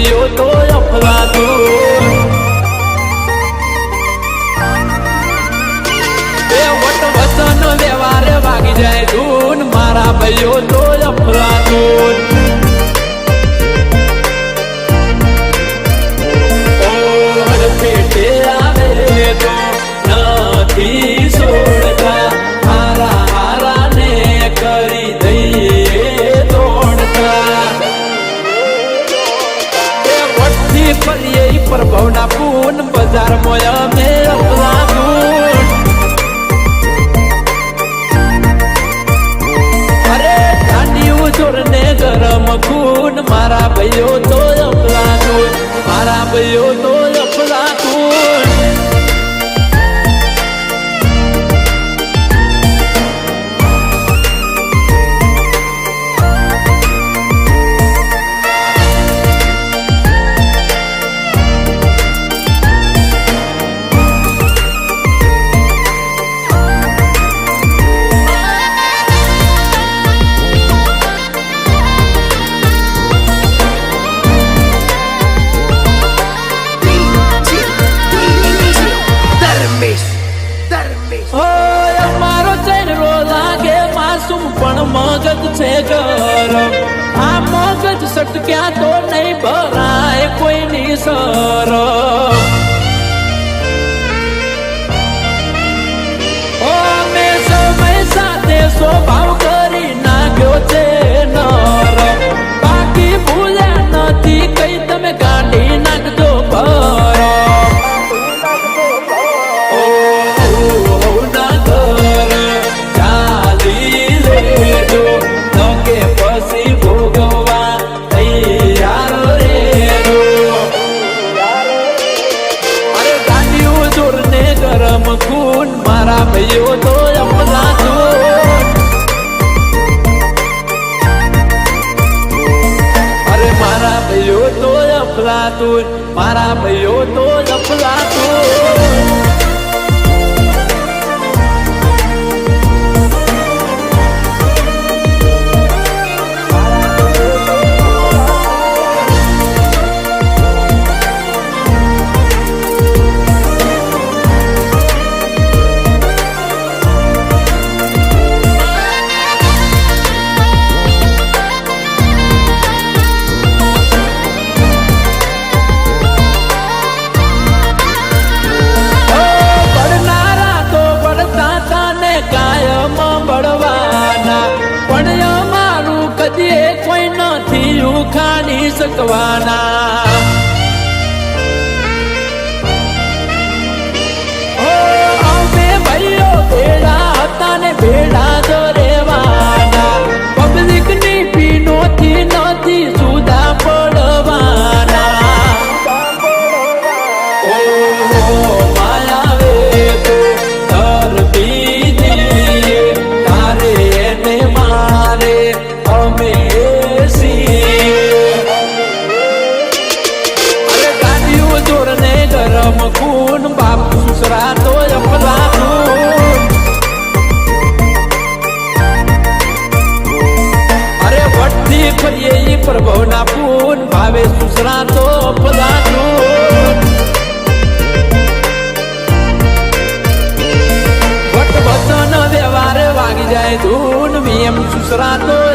ભાઈઓ તો અફલાતું એ વટ વચન વ્યવહાર વાગી જાય ધૂન મારા ભાઈઓ તો અફલાતું પેટે આવે તો નથી છોડતા હારા હારા ને કરી દઈએ દોડતા એ વટથી ફરીએ પ્રભવના પૂન બજારમાં અમે અપલાતું અરે ઠંડી જોરને ગરમ ખૂન મારા ભાઈઓ તો અપલાતું મારા ભાઈઓ તો અપલાતું મગજ છે ગરમ આ મગજ સટક્યા તો નહીં ભરાય કોઈની શરમ મેં સમય સાથે સ્વભાવ કરી નાખ્યો છે નરમ બાકી ભૂલ્યા નથી કઈ તમે કાઢી નાખજો ભરમ ખૂન મારા ભાઈઓ તો અપલાતું અરે મારા ભાઈઓ તો અપલાતું મારા ભાઈઓ તો અપલાતું પણ અમારું કદી કોઈ નથી ઉખાડી શકવાના અમે ભાઈઓ ભેડા હતા ને ભેડા જ રહેવાના પબ્લિક ની પીનોથી નથી સુધા પડવાના માયાવે તો ખૂન બાપ સસરા તો અપલાતું અરે વટથી ફરીએ પ્રભવના પૂન ભાવે સસરા તો અપલાતું વટ વચન વ્યવહાર વાગી જાય ધૂન એમ સસરા તો